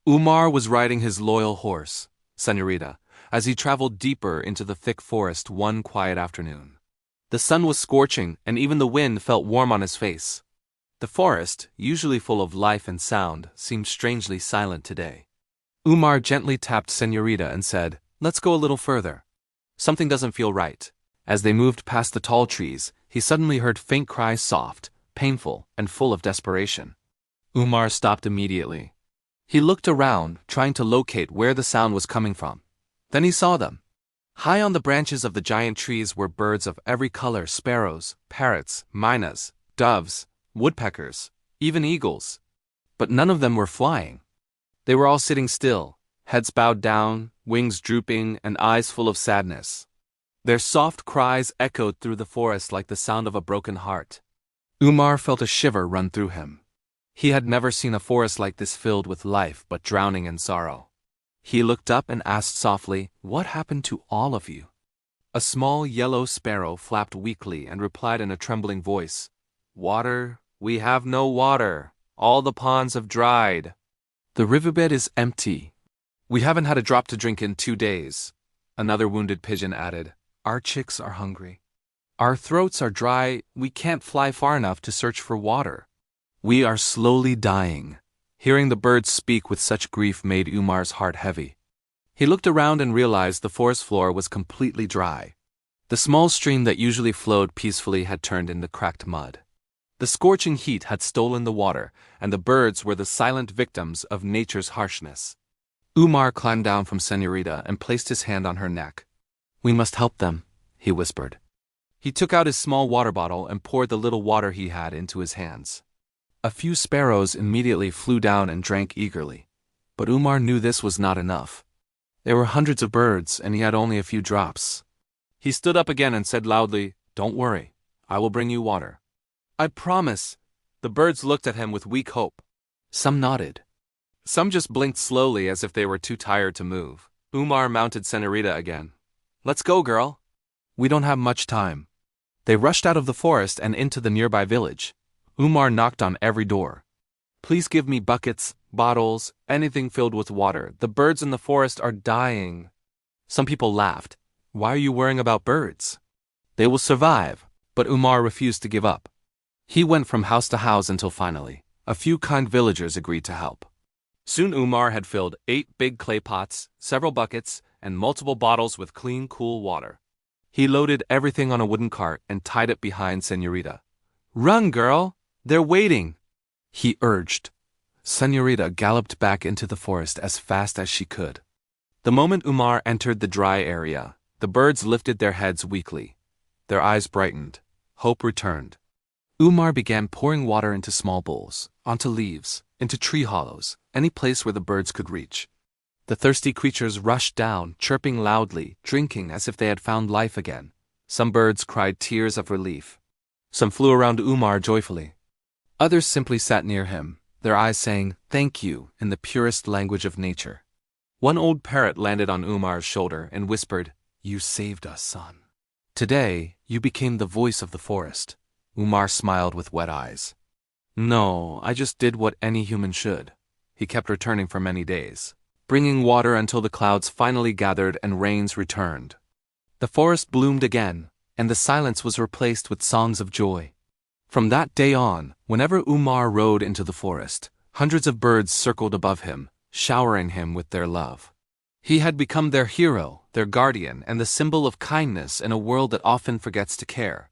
Umar was riding his loyal horse, Senorita, as he traveled deeper into the thick forest one quiet afternoon. The sun was scorching, and even the wind felt warm on his face. The forest, usually full of life and sound, seemed strangely silent today. Umar gently tapped Senorita and said, "Let's go a little further. Something doesn't feel right." As they moved past the tall trees, he suddenly heard faint cries, soft, painful, and full of desperation. Umar stopped immediately. He looked around, trying to locate where the sound was coming from. Then he saw them. High on the branches of the giant trees were birds of every color: sparrows, parrots, mynas, doves, woodpeckers, even eagles. But none of them were flying. They were all sitting still, heads bowed down, wings drooping, and eyes full of sadness. Their soft cries echoed through the forest like the sound of a broken heart. Umar felt a shiver run through him. He had never seen a forest like this filled with life but drowning in sorrow. He looked up and asked softly, "What happened to all of you?" A small yellow sparrow flapped weakly and replied in a trembling voice, "Water? We have no water. All the ponds have dried. The riverbed is empty. We haven't had a drop to drink in 2 days." Another wounded pigeon added, "Our chicks are hungry. Our throats are dry. We can't fly far enough to search for water. We are slowly dying." Hearing the birds speak with such grief made Umar's heart heavy. He looked around and realized the forest floor was completely dry. The small stream that usually flowed peacefully had turned into cracked mud. The scorching heat had stolen the water, and the birds were the silent victims of nature's harshness. Umar climbed down from Senorita and placed his hand on her neck. "We must help them," he whispered. He took out his small water bottle and poured the little water he had into his hands. A few sparrows immediately flew down and drank eagerly. But Umar knew this was not enough. There were hundreds of birds, and he had only a few drops. He stood up again and said loudly, "Don't worry, I will bring you water. I promise." The birds looked at him with weak hope. Some nodded. Some just blinked slowly as if they were too tired to move. Umar mounted Senorita again. "Let's go, girl." "We don't have much time." They rushed out of the forest and into the nearby village. Umar knocked on every door. "Please give me buckets, bottles, anything filled with water. The birds in the forest are dying." Some people laughed. "Why are you worrying about birds? They will survive." But Umar refused to give up. He went from house to house until finally, a few kind villagers agreed to help. Soon Umar had filled 8 big clay pots, several buckets, and multiple bottles with clean, cool water. He loaded everything on a wooden cart and tied it behind Senorita. "Run, girl! They're waiting," he urged. Senorita galloped back into the forest as fast as she could. The moment Umar entered the dry area, the birds lifted their heads weakly. Their eyes brightened. Hope returned. Umar began pouring water into small bowls, onto leaves, into tree hollows, any place where the birds could reach. The thirsty creatures rushed down, chirping loudly, drinking as if they had found life again. Some birds cried tears of relief. Some flew around Umar joyfully. Others simply sat near him, their eyes saying, "Thank you," in the purest language of nature. One old parrot landed on Umar's shoulder and whispered, "You saved us, son. Today, you became the voice of the forest." Umar smiled with wet eyes. "No, I just did what any human should." He kept returning for many days, bringing water until the clouds finally gathered and rains returned. The forest bloomed again, and the silence was replaced with songs of joy. From that day on, whenever Umar rode into the forest, hundreds of birds circled above him, showering him with their love. He had become their hero, their guardian, and the symbol of kindness in a world that often forgets to care.